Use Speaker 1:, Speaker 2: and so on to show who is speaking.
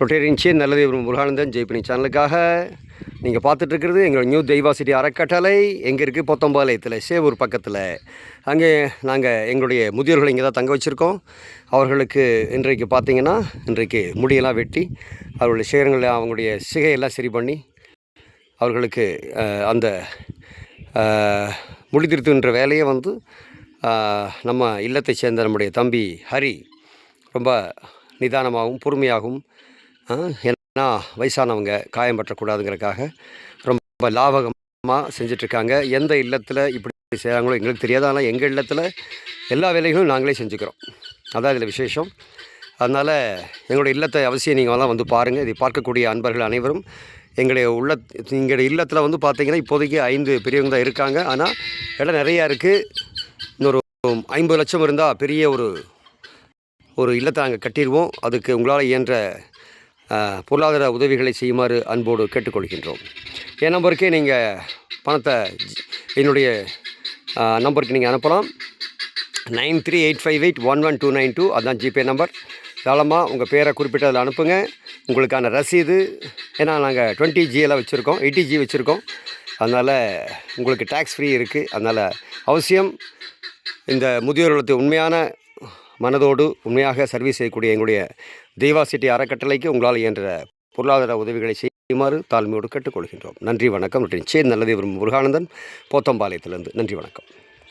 Speaker 1: Rotarian chain நல்லதேவ் Murugananthan ஜெய்பினி சேனலுக்காக நீங்கள் பார்த்துட்ருக்கிறது எங்கள் new தெய்வாசிட்டி அறக்கட்டளை எங்கே இருக்குது? பொத்தம்பாளையத்தில், சேவூர் பக்கத்தில். அங்கே நாங்கள் எங்களுடைய முதியோர்களை இங்கே தான் தங்க வச்சுருக்கோம். அவர்களுக்கு இன்றைக்கு பார்த்திங்கன்னா, இன்றைக்கு முடியெல்லாம் வெட்டி அவர்களுடைய சிகரங்களை அவங்களுடைய சிகையெல்லாம் சரி பண்ணி அவர்களுக்கு அந்த முடித்திருத்துகின்ற வேலையை நம்ம இல்லத்தை சேர்ந்த நம்முடைய தம்பி ஹரி ரொம்ப நிதானமாகவும் பொறுமையாகவும், ஏன்னா வயசானவங்க காயம் பற்றக்கூடாதுங்கிறதுக்காக ரொம்ப லாபகமாக செஞ்சிட்ருக்காங்க. எந்த இல்லத்தில் இப்படி செய்கிறாங்களோ எங்களுக்கு தெரியாது. ஆனால் எங்கள் இல்லத்தில் எல்லா வேலைகளும் நாங்களே செஞ்சுக்கிறோம். அதான் இதில் விசேஷம். அதனால் எங்களுடைய இல்லத்தை அவசியம் நீங்கள் வந்து பாருங்கள். இதை பார்க்கக்கூடிய அன்பர்கள் அனைவரும் எங்களுடைய இல்லத்தில் பார்த்திங்கன்னா இப்போதைக்கு 5 பெரியவங்க தான் இருக்காங்க. ஆனால் இடம் நிறையா இருக்குது. இன்னொரு 50 லட்சம் இருந்தால் பெரிய ஒரு இல்லத்தை நாங்கள் கட்டிடுவோம். அதுக்கு உங்களால் இயன்ற பொருளாதார உதவிகளை செய்யுமாறு அன்போடு கேட்டுக்கொள்கின்றோம். என் நம்பருக்கே நீங்கள் பணத்தை என்னுடைய நம்பருக்கு நீங்கள் அனுப்பலாம். 9385811292 அதுதான் ஜிபே நம்பர். தாராளமாக உங்கள் பேரை குறிப்பிட்டு அதில் அனுப்புங்க. உங்களுக்கான ரசீது, ஏன்னா நாங்கள் 20G எல்லாம் வச்சுருக்கோம், 80G வச்சுருக்கோம். அதனால் உங்களுக்கு டேக்ஸ் ஃப்ரீ இருக்குது. அதனால் அவசியம் இந்த முதியோர் இல்லத்தை உண்மையான மனதோடு உண்மையாக சர்வீஸ் செய்யக்கூடிய எங்களுடைய தெய்வாசிட்டி அறக்கட்டளைக்கு உங்களால் இயன்ற பொருளாதார உதவிகளை செய்யுமாறு தாழ்மையோடு கேட்டுக்கொள்கின்றோம். நன்றி, வணக்கம். சேன் நல்லதேவ் முருகானந்தன், போத்தம்பாளையத்திலிருந்து. நன்றி, வணக்கம்.